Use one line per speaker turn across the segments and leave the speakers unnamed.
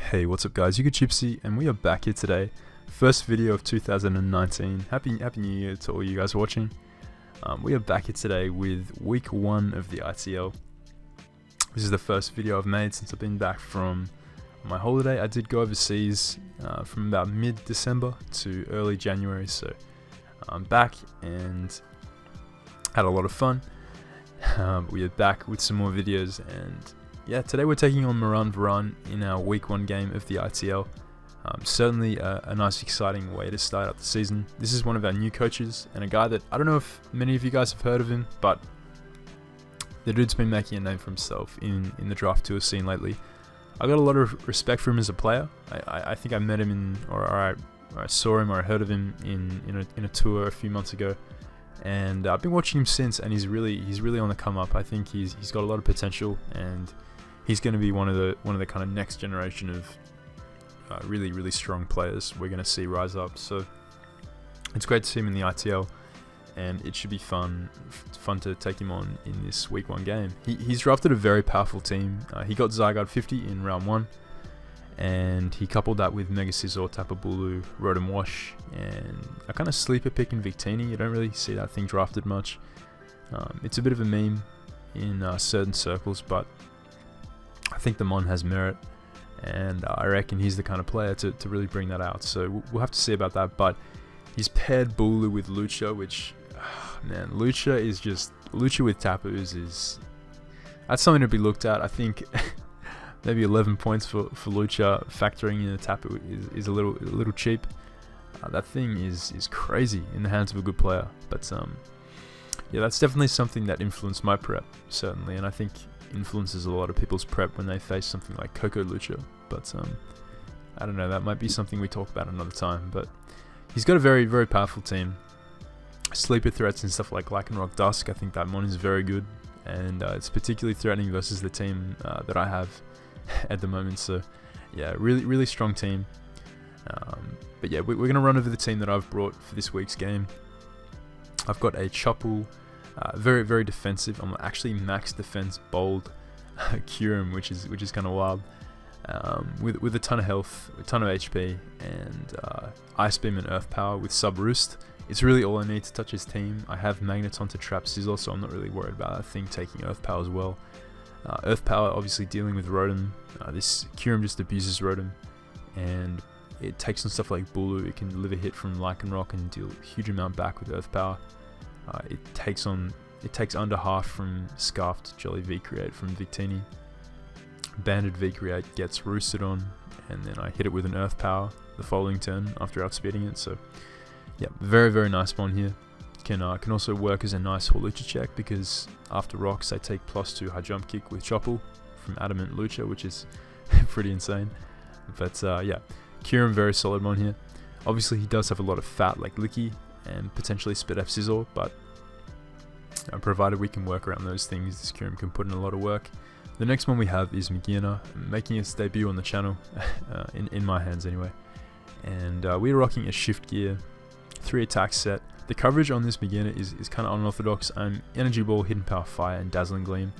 Hey, what's up guys, Gypsy, and we are back here today. First video of 2019. Happy New Year to all you guys watching. We are back here today with week 1 of the ITL. This is the first video I've made since I've been back from my holiday. I did go overseas from about mid-December to early January, so I'm back and had a lot of fun. We are back with some more videos, and yeah, today we're taking on MaranVaran in our week 1 game of the ITL. Certainly a nice exciting way to start out the season. This is one of our new coaches, and a guy that I don't know if many of you guys have heard of him, but the dude's been making a name for himself in the draft tour scene lately. I got a lot of respect for him as a player. I think I met him or I saw him or I heard of him in a tour a few months ago, and I've been watching him since, and he's really on the come up. I think he's got a lot of potential, and he's going to be one of the kind of next generation of really strong players we're going to see rise up. So it's great to see him in the ITL, and it should be fun to take him on in this week 1 game. He's drafted a very powerful team. He got Zygarde 50 in round 1, and he coupled that with Mega Scizor, Tapu Bulu, Rotom Wash, and a kind of sleeper pick in Victini. You don't really see that thing drafted much. It's a bit of a meme in certain circles, but I think the Mon has merit, and I reckon he's the kind of player to really bring that out. So we'll have to see about that. But he's paired Bulu with Lucha, which, man, Lucha with Tapus that's something to be looked at. I think maybe 11 points for Lucha, factoring in a Tapu is a little cheap. That thing is crazy in the hands of a good player. But yeah, that's definitely something that influenced my prep, certainly, and I think influences a lot of people's prep when they face something like Coco Lucha. But I don't know, that might be something we talk about another time. But he's got a very powerful team. Sleeper threats and stuff like Lycanroc Dusk, I think that Mon is very good, and it's particularly threatening versus the team that I have at the moment. So yeah, really strong team. But yeah, we're going to run over the team that I've brought for this week's game. I've got a Chople, very defensive. I'm actually max defense bold Kyurem, which is kind of wild. With a ton of health, a ton of HP, and Ice Beam and Earth Power with Sub Roost. It's really all I need to touch his team. I have Magneton to trap Scizor, so I'm not really worried about that thing taking Earth Power as well. Earth Power obviously dealing with Rotom. This Kyurem just abuses Rotom, and it takes on stuff like Bulu. It can deliver hit from Lycanroc and deal a huge amount back with Earth Power. It takes under half from Scarfed Jolly V-Create from Victini. Banded V-Create gets roosted on, and then I hit it with an Earth Power the following turn after outspeeding it. So yeah, very nice Mon here. Can also work as a nice Hawlucha check, because after rocks I take +2 high jump kick with Chople from Adamant Lucha, which is pretty insane. But yeah, Kyurem, very solid Mon here. Obviously he does have a lot of fat like Licky and potentially Spit F Scizor, but provided we can work around those things, this Kyurem can put in a lot of work. The next one we have is Magearna, making its debut on the channel, in my hands anyway. And we're rocking a Shift Gear, 3 attack set. The coverage on this Magearna is kind of unorthodox. I'm Energy Ball, Hidden Power Fire, and Dazzling Gleam.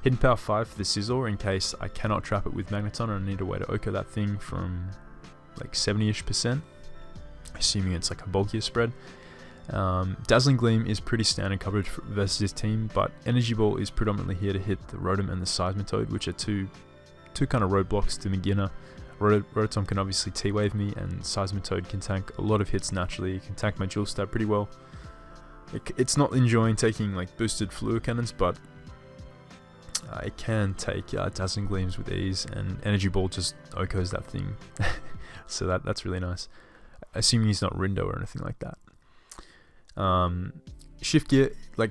Hidden Power 5 for the Scizor in case I cannot trap it with Magneton and I need a way to Oko that thing from like 70-ish%, assuming it's like a bulkier spread. Dazzling Gleam is pretty standard coverage versus his team, but Energy Ball is predominantly here to hit the Rotom and the Seismitoad, which are two kind of roadblocks to Magearna. Rotom can obviously T-Wave me, and Seismitoad can tank a lot of hits naturally. It can tank my Dual Stab pretty well. It's not enjoying taking like boosted Fluid Cannons, but it can take Dazzling Gleams with ease, and Energy Ball just Okos that thing. So that's really nice, assuming he's not Rindo or anything like that. Shift Gear, like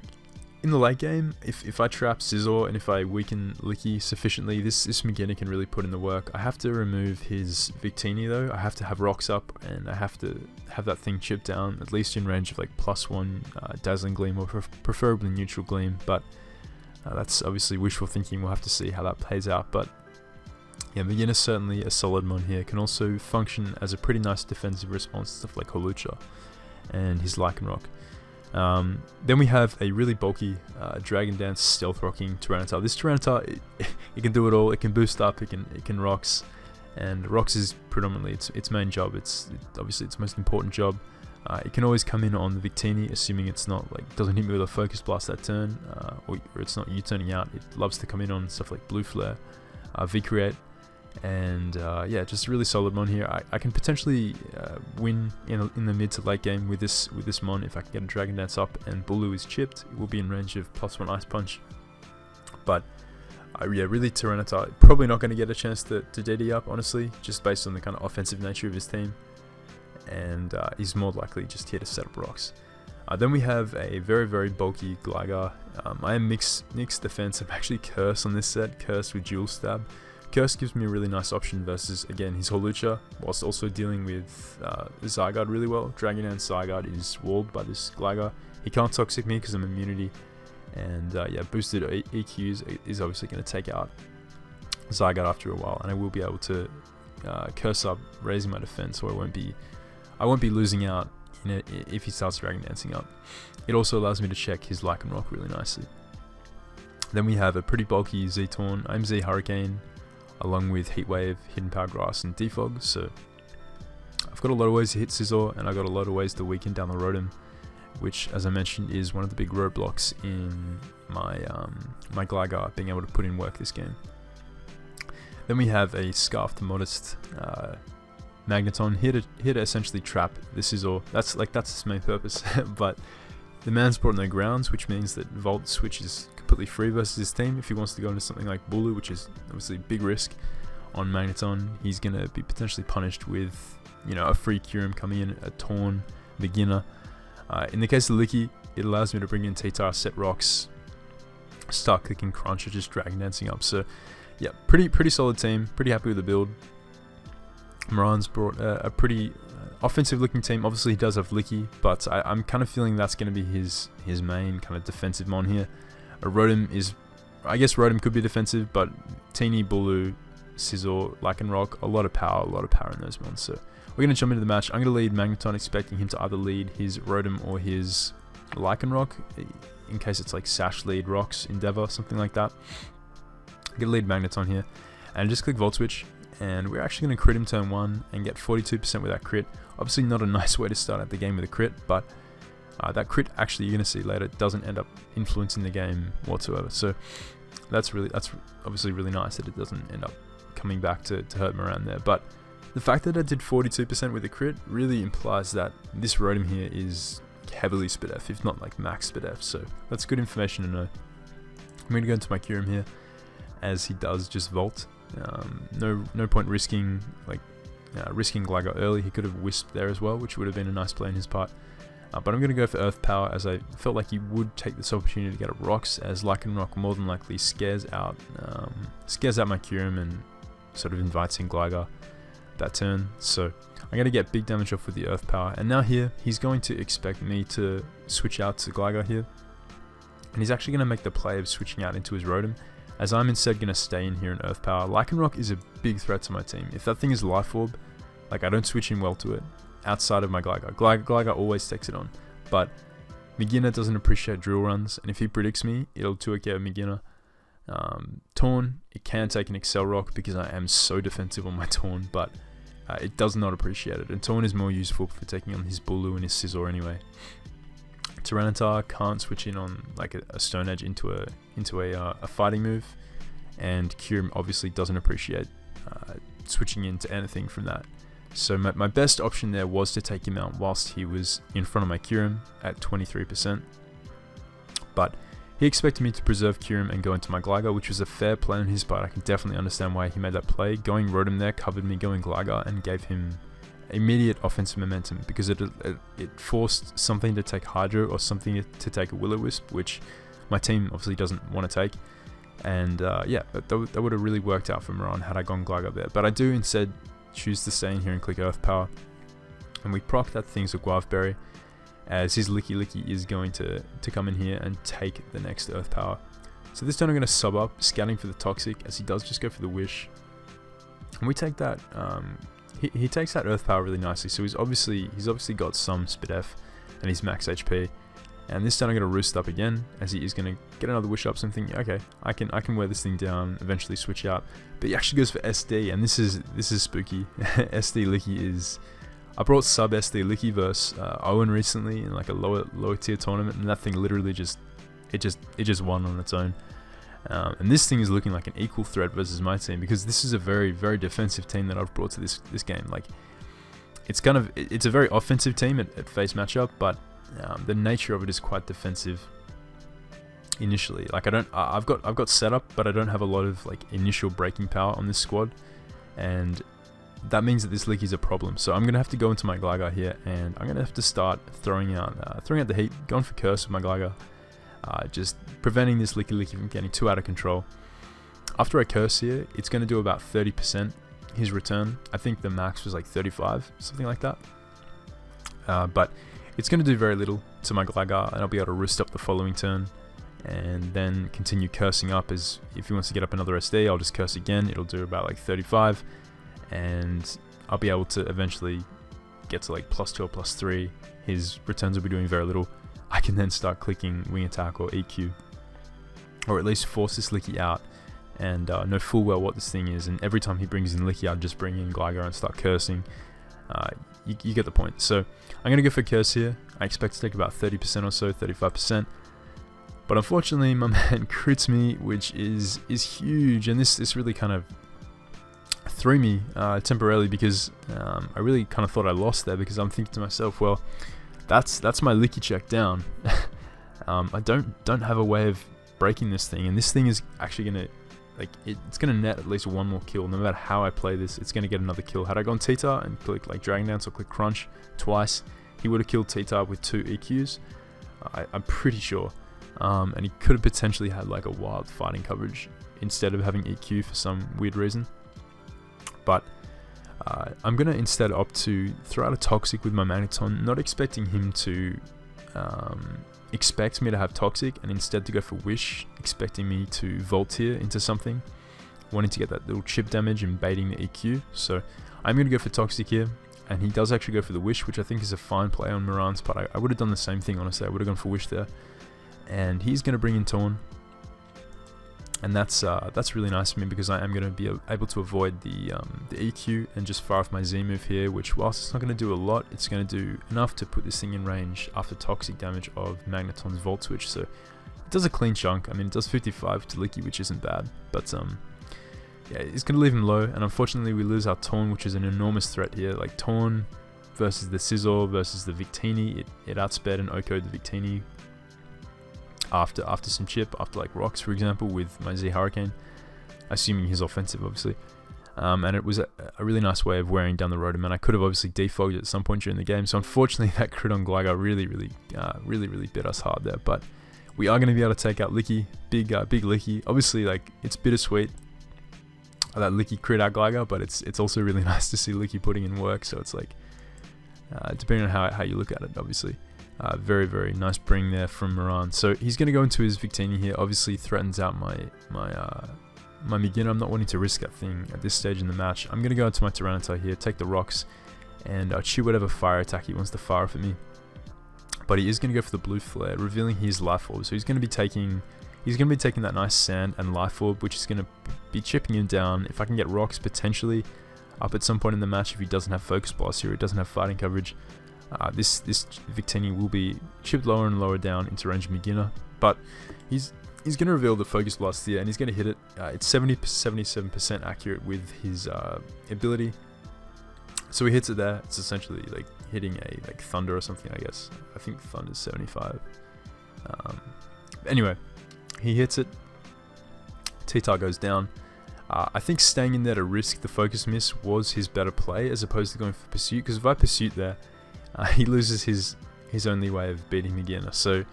in the late game, if I trap Scizor and if I weaken Licky sufficiently, this Magearna can really put in the work. I have to remove his Victini though. I have to have rocks up, and I have to have that thing chipped down at least in range of like +1 Dazzling Gleam, or preferably Neutral Gleam. But that's obviously wishful thinking. We'll have to see how that plays out. But yeah, Magearna certainly a solid Mon here. Can also function as a pretty nice defensive response to stuff like Hawlucha and his Lycanroc. Then we have a really bulky Dragon Dance Stealth Rocking Tyranitar. This Tyranitar, it can do it all. It can boost up, it can rocks, and Rocks is predominantly its main job. It's obviously its most important job. It can always come in on the Victini, assuming it's not like doesn't hit me with a focus blast that turn, or it's not U-turning out. It loves to come in on stuff like Blue Flare, V-Create, and yeah, just a really solid mon here. I can potentially win in the mid to late game with this mon if I can get a Dragon Dance up and Bulu is chipped. It will be in range of +1 Ice Punch, but yeah, really Tyranitar probably not going to get a chance to DD up, honestly, just based on the kind of offensive nature of his team, and he's more likely just here to set up Rocks. Then we have a very bulky Gligar. I am mixed defense. I'm actually Curse on this set, Curse with Dual Stab. Curse gives me a really nice option versus, again, his Hawlucha, whilst also dealing with Zygarde really well. Dragon Dance Zygarde is walled by this Gligar. He can't Toxic me because I'm immunity, and yeah, boosted EQs is obviously going to take out Zygarde after a while, and I will be able to Curse up, raising my defense, so I won't be losing out if he starts Dragon Dancing up. It also allows me to check his Lycanroc really nicely. Then we have a pretty bulky Z-Torn. I'm Z Hurricane, along with Heat Wave, Hidden Power Grass, and Defog. So I've got a lot of ways to hit Scizor, and I've got a lot of ways to weaken down the Rotom, which, as I mentioned, is one of the big roadblocks in my my Gligar being able to put in work this game. Then we have a Scarfed Modest Magneton here to essentially trap the Scizor. That's its main purpose. But the man's brought no grounds, which means that Volt Switch is completely free versus his team. If he wants to go into something like Bulu, which is obviously a big risk on Magneton, he's going to be potentially punished with, you know, a free Kyurem coming in, a Torn, Beginner. In the case of Licky, it allows me to bring in T-Tar, set Rocks, start clicking Crunch, or just Dragon Dancing up. So yeah, pretty solid team. Pretty happy with the build. Maran's brought a pretty offensive looking team. Obviously he does have Licky, but I'm kind of feeling that's going to be his main kind of defensive mon here. A Rotom is, I guess Rotom could be defensive, but Teeny, Bulu, Scizor, Lycanroc, a lot of power in those mons. So we're going to jump into the match. I'm going to lead Magneton, expecting him to either lead his Rotom or his Lycanroc, in case it's like Sash lead Rocks, Endeavor, something like that. I'm going to lead Magneton here, and just click Volt Switch, and we're actually going to crit him turn 1 and get 42% with that crit. Obviously not a nice way to start out the game with a crit, but that crit, actually, you're going to see later, doesn't end up influencing the game whatsoever. So that's obviously really nice that it doesn't end up coming back to hurt Maran there. But the fact that I did 42% with a crit really implies that this Rotom here is heavily Spit F, if not like max Spit F. So that's good information to know. I'm going to go into my Kyurem here, as he does just Volt. No point risking Gligar early. He could have Wisped there as well, which would have been a nice play on his part. But I'm going to go for Earth Power, as I felt like he would take this opportunity to get a Rocks, as Lycanroc more than likely scares out my Kyurem and sort of invites in Gligar that turn. So I'm going to get big damage off with the Earth Power, and now here he's going to expect me to switch out to Gligar here, and he's actually going to make the play of switching out into his Rotom, as I'm instead going to stay in here in Earth Power. Lycanroc is a big threat to my team. If that thing is Life Orb, like, I don't switch in well to it outside of my Gligar. Gligar always takes it on, but Beginner doesn't appreciate drill runs, and if he predicts me, it'll 2-KO Beginner. Torn, it can take an Excel Rock because I am so defensive on my Torn, but it does not appreciate it, and Torn is more useful for taking on his Bulu and his Scizor anyway. Tyranitar can't switch in on like a Stone Edge into a fighting move, and Kyurem obviously doesn't appreciate switching into anything from that. So my best option there was to take him out whilst he was in front of my Kyurem at 23%. But he expected me to preserve Kyurem and go into my Gligar, which was a fair play on his part. I can definitely understand why he made that play. Going Rotom there covered me going Gligar and gave him immediate offensive momentum, because it forced something to take Hydro or something to take a Will-O-Wisp, which my team obviously doesn't want to take. And yeah, that would have really worked out for Maran had I gone Gligar there. But I do instead choose to stay in here and click Earth Power, and we proc that thing's a Guava Berry, as his Licky is going to come in here and take the next Earth Power. So this turn I'm going to sub up, scouting for the Toxic, as he does just go for the Wish, and we take that. He takes that Earth Power really nicely, so he's obviously got some Spit F and he's max HP, And this time I'm going to roost up again, as he is going to get another wish up. So I'm thinking, okay, I can wear this thing down, eventually switch out. But he actually goes for SD, and this is spooky. SD Licky is... I brought sub SD Licky versus Owen recently in like a lower tier tournament, and that thing literally just won on its own. And this thing is looking like an equal threat versus my team, because this is a very, very defensive team that I've brought to this game. Like, it's a very offensive team at face matchup, but the nature of it is quite defensive initially. Like, I've got setup, but I don't have a lot of like initial breaking power on this squad, and that means that this Licky is a problem. So I'm gonna have to go into my Zygarde here, and I'm gonna have to start throwing out the heat, going for curse with my Zygarde, just preventing this Licky from getting too out of control. After I curse here, it's gonna do about 30% his return. I think the max was like 35, something like that. But it's gonna do very little to my Zygarde, and I'll be able to roost up the following turn, and then continue cursing up. As if he wants to get up another SD, I'll just curse again. It'll do about like 35. And I'll be able to eventually get to like +2 or +3. His returns will be doing very little. I can then start clicking wing attack or EQ, or at least force this Licky out, and know full well what this thing is. And every time he brings in Licky, I'll just bring in Zygarde and start cursing. You get the point. So I'm gonna go for curse here. I expect to take about 30% or so, 35%. But unfortunately, my man crits me, which is huge. And this really kind of threw me temporarily, because I really kind of thought I lost there, because I'm thinking to myself, well, that's my Licky check down. I don't have a way of breaking this thing, and this thing is actually gonna it's gonna net at least one more kill. No matter how I play this, it's gonna get another kill. Had I gone T-Tar and click like Dragon Dance or click Crunch twice, he would have killed T-Tar with 2 EQs. I'm pretty sure, and he could have potentially had like a wild fighting coverage instead of having EQ for some weird reason. But I'm going to instead opt to throw out a Toxic with my Magneton, not expecting him to expect me to have Toxic, and instead to go for Wish, expecting me to Volteer into something, wanting to get that little chip damage and baiting the EQ. So I'm going to go for Toxic here, and he does actually go for the Wish, which I think is a fine play on Maran's part. I would have done the same thing, honestly. I would have gone for Wish there. And he's going to bring in Torn. And that's really nice for me, because I am going to be able to avoid the EQ and just fire off my Z move here, which, whilst it's not going to do a lot, it's going to do enough to put this thing in range after Toxic damage of Magneton's Volt Switch. So it does a clean chunk. I mean, it does 55 to Licky, which isn't bad, but yeah, it's going to leave him low, and unfortunately we lose our Torn, which is an enormous threat here. Like, Torn versus the Scizor versus the Victini, it outsped and OHKO'd the Victini after some chip, after like rocks, for example, with my Z Hurricane, assuming he's offensive, obviously. And it was a really nice way of wearing down the Rotom, and I could have obviously defogged it at some point during the game. So unfortunately, that crit on Zygarde really bit us hard there. But we are going to be able to take out Licky, big Licky. Obviously, like, it's bittersweet that Licky crit out Zygarde, but it's also really nice to see Licky putting in work. So it's like, depending on how you look at it, obviously. Very, very nice bring there from Maran. So he's going to go into his Victini here. Obviously threatens out my beginner. I'm not wanting to risk that thing at this stage in the match. I'm going to go into my Tyranitar here, take the rocks, and chew whatever fire attack he wants to fire off at me. But he is going to go for the blue flare, revealing his life orb. So he's going to be taking that nice sand and life orb, which is going to be chipping him down. If I can get rocks potentially up at some point in the match, if he doesn't have Focus Blast here, he doesn't have fighting coverage, this Victini will be chipped lower and lower down into range beginner. But he's going to reveal the Focus Blast here, and he's going to hit it. It's 77% accurate with his ability. So he hits it there. It's essentially like hitting a like Thunder or something, I guess. I think Thunder's 75. Anyway, he hits it. T-Tar goes down. I think staying in there to risk the Focus Miss was his better play, as opposed to going for Pursuit, because if I Pursuit there, he loses his only way of beating the beginner. So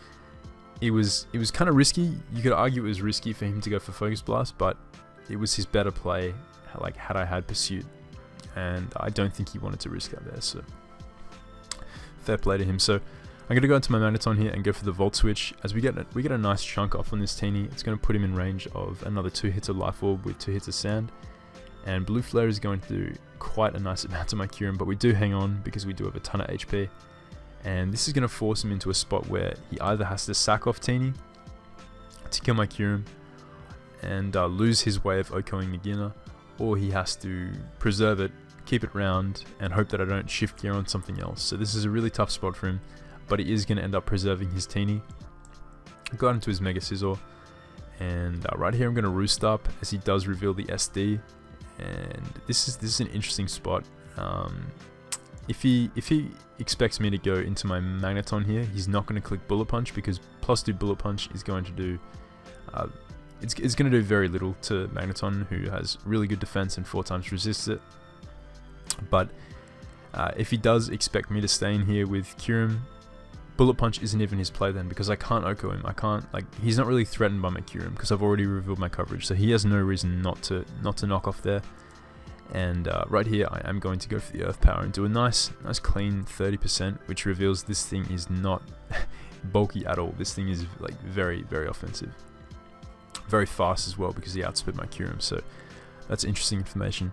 it was kind of risky. You could argue it was risky for him to go for Focus Blast, but it was his better play, like, had I had Pursuit, and I don't think he wanted to risk that there. So fair play to him. So I'm going to go into my Magneton here and go for the Volt Switch. As we get a nice chunk off on this Teeny, it's going to put him in range of another 2 hits of Life Orb with 2 hits of Sand. And Blue Flare is going to do quite a nice amount to my Kyurem, but we do hang on because we do have a ton of HP. And this is going to force him into a spot where he either has to sack off Teeny to kill my Kyurem and lose his way of OHKOing Magina, or he has to preserve it, keep it round, and hope that I don't shift gear on something else. So this is a really tough spot for him, but he is going to end up preserving his Teeny. Got into his Mega Scizor, and right here I'm going to Roost Up as he does reveal the SD, and this is an interesting spot. If he expects me to go into my Magneton here, he's not going to click Bullet Punch, because +2 Bullet Punch is going to do it's going to do very little to Magneton, who has really good defense and 4 times resists it. But if he does expect me to stay in here with Kyurem, Bullet Punch isn't even his play then, because I can't OHKO him. I can't, like, he's not really threatened by my Kyurem because I've already revealed my coverage, so he has no reason not to knock off there. And right here I am going to go for the Earth Power and do a nice clean 30%, which reveals this thing is not bulky at all. This thing is like very, very offensive. Very fast as well, because he outsped my Kyurem, so that's interesting information.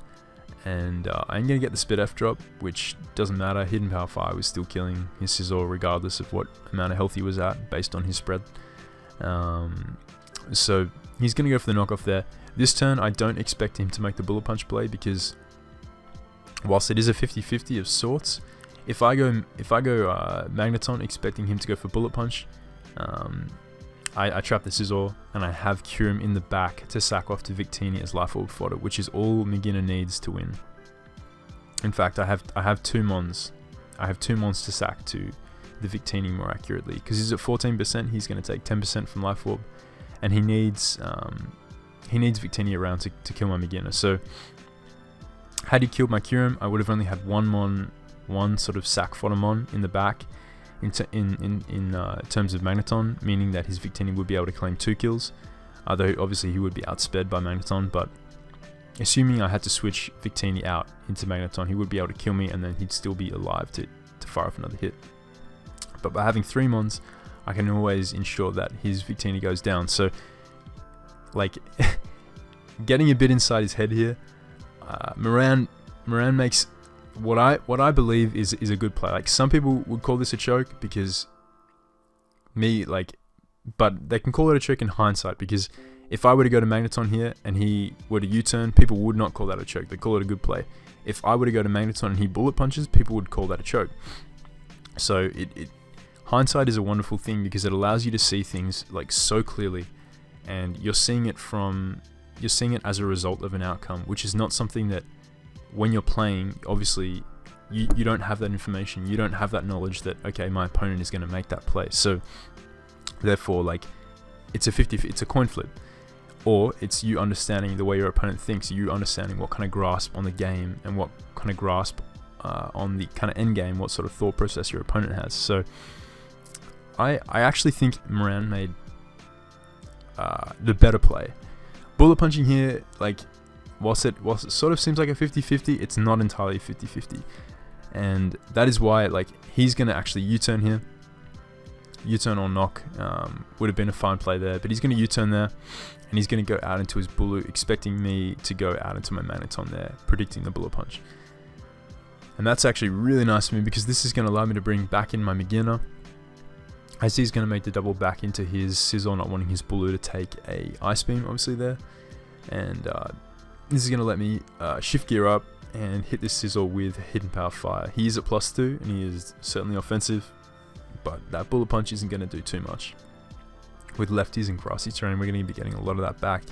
And I'm going to get the Spit F drop, which doesn't matter. Hidden Power Fire was still killing his Scizor regardless of what amount of health he was at based on his spread. So he's going to go for the knockoff there. This turn I don't expect him to make the Bullet Punch play, because whilst it is a 50-50 of sorts, if I go Magneton expecting him to go for Bullet Punch, I trap the Scizor, and I have Kyurem in the back to sack off to Victini as Life Orb fodder, which is all Magina needs to win. In fact, I have 2 Mons. I have 2 Mons to sack to the Victini more accurately, because he's at 14%. He's going to take 10% from Life Orb, and he needs Victini around to kill my Magina. So had he killed my Kyurem, I would have only had one sort of sack fodder Mon in the back. In terms of Magneton, meaning that his Victini would be able to claim 2 kills, though obviously he would be outsped by Magneton, but assuming I had to switch Victini out into Magneton, he would be able to kill me, and then he'd still be alive to fire off another hit. But by having 3 Mons, I can always ensure that his Victini goes down. So, like, getting a bit inside his head here, Maran makes what I believe is a good play. Like, some people would call this a choke, because but they can call it a choke in hindsight, because if I were to go to Magneton here and he were to U-turn, people would not call that a choke. They call it a good play. If I were to go to Magneton and he Bullet Punches, people would call that a choke. So hindsight is a wonderful thing, because it allows you to see things like so clearly, and you're seeing it as a result of an outcome, which is not something that, when you're playing, obviously you don't have that information. You don't have that knowledge that, okay, my opponent is going to make that play. So therefore, like, it's a coin flip, or it's you understanding the way your opponent thinks, you understanding what kind of grasp on the game and what kind of grasp on the kind of end game, what sort of thought process your opponent has. So I actually think Maran made the better play. Bullet punching here, like, whilst it sort of seems like a 50-50, it's not entirely 50-50. And that is why, like, he's going to actually U-turn here. U-turn or knock would have been a fine play there, but he's going to U-turn there, and he's going to go out into his Bulu, expecting me to go out into my Magneton there, predicting the Bullet Punch. And that's actually really nice for me, because this is going to allow me to bring back in my Magina, as he's going to make the double back into his Scizor, not wanting his Bulu to take a Ice Beam, obviously, there. And this is going to let me shift gear up and hit this Scizor with Hidden Power Fire. He is at +2, and he is certainly offensive, but that Bullet Punch isn't going to do too much. With lefties and grassy terrain, we're going to be getting a lot of that back.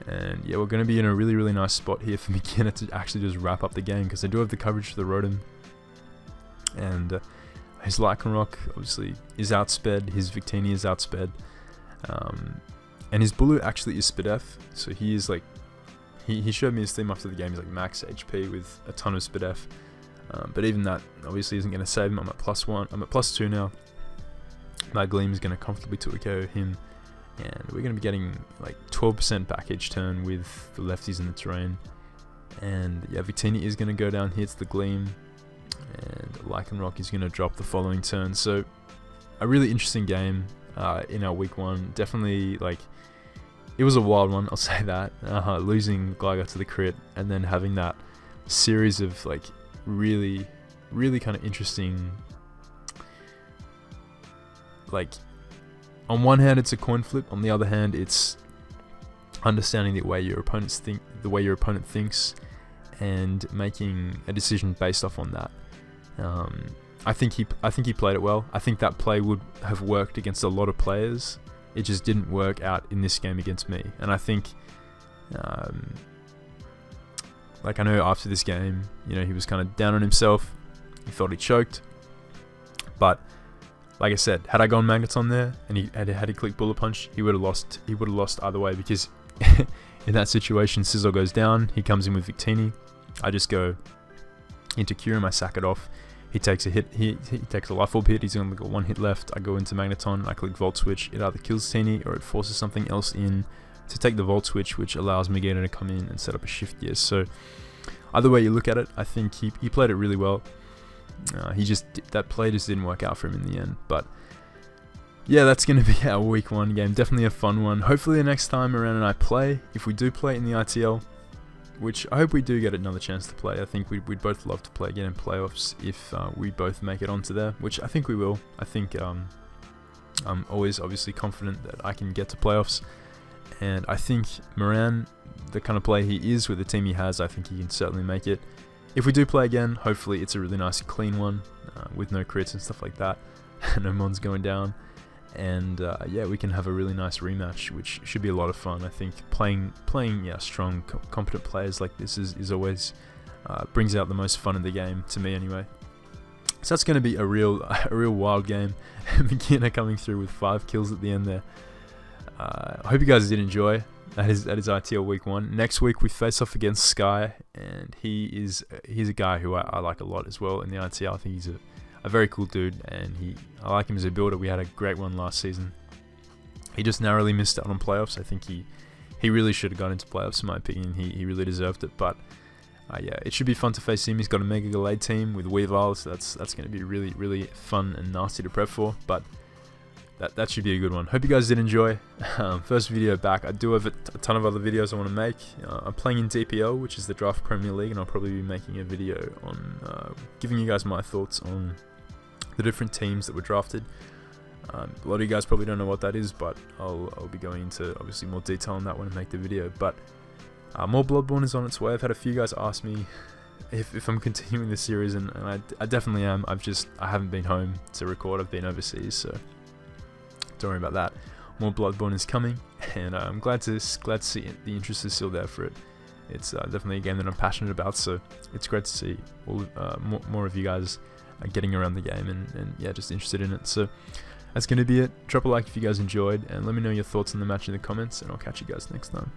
And yeah, we're going to be in a really, really nice spot here for Magina to actually just wrap up the game, because I do have the coverage for the Rotom. And his Lycanroc obviously is outsped, his Victini is outsped. And his Bulu actually is Spit F, so he is like, he showed me his theme after the game, he's like max HP with a ton of Spit F. But even that obviously isn't going to save him. I'm at +1, I'm at +2 now. My Gleam is going to comfortably 2KO him, and we're going to be getting like 12% back each turn with the lefties in the terrain. And yeah, Victini is going to go down, hits the Gleam, and Lycanroc is going to drop the following turn. So a really interesting game in our week 1. Definitely, like, it was a wild one, I'll say that. Losing Zygarde to the crit, and then having that series of like really, really kind of interesting like, on one hand it's a coin flip, on the other hand it's understanding the way your opponent thinks, and making a decision based off on that. I think he played it well. I think that play would have worked against a lot of players. It just didn't work out in this game against me. And I think, like, I know after this game, you know, he was kind of down on himself. He thought he choked. But like I said, had I gone Magneton there and he clicked Bullet Punch, he would have lost. He would have lost either way, because in that situation, Sizzle goes down. He comes in with Victini. I just go into Kyurem. I sack it off. He takes a hit. He takes a Life Orb hit. He's only got one hit left. I go into Magneton. I click Volt Switch. It either kills Teeny or it forces something else in to take the Volt Switch, which allows Megator to come in and set up a Shift Gear. So either way you look at it, I think he played it really well. That play just didn't work out for him in the end. But yeah, that's going to be our week 1 game. Definitely a fun one. Hopefully the next time Maran and I play, if we do play in the ITL, which I hope we do get another chance to play. I think we'd both love to play again in playoffs if we both make it onto there, which I think we will. I think I'm always obviously confident that I can get to playoffs, and I think Maran, the kind of player he is with the team he has, I think he can certainly make it. If we do play again, hopefully it's a really nice clean one with no crits and stuff like that, no mons going down. And yeah, we can have a really nice rematch, which should be a lot of fun. I think playing strong, competent players like this is always brings out the most fun in the game, to me anyway. So that's going to be a real wild game. Beginner coming through with 5 kills at the end there. I hope you guys did enjoy. That is ITL week 1. Next week we face off against Sky, and he's a guy who I like a lot as well in the ITL. I think he's a very cool dude, and I like him as a builder. We had a great one last season. He just narrowly missed out on playoffs. I think he really should have gone into playoffs, in my opinion. He really deserved it. But yeah, it should be fun to face him. He's got a Mega Gallade team with Weavile, so that's going to be really, really fun and nasty to prep for. But that should be a good one. Hope you guys did enjoy. First video back. I do have a ton of other videos I want to make. I'm playing in DPL, which is the Draft Premier League, and I'll probably be making a video on giving you guys my thoughts on the different teams that were drafted. A lot of you guys probably don't know what that is, but I'll be going into obviously more detail on that when I make the video. But more Bloodborne is on its way. I've had a few guys ask me if I'm continuing the series, and I definitely am. I haven't been home to record. I've been overseas, so don't worry about that. More Bloodborne is coming, and I'm glad to see the interest is still there for it. It's definitely a game that I'm passionate about, so it's great to see more of you guys getting around the game and yeah, just interested in it. So that's going to be it. Drop a like if you guys enjoyed, and let me know your thoughts on the match in the comments, and I'll catch you guys next time.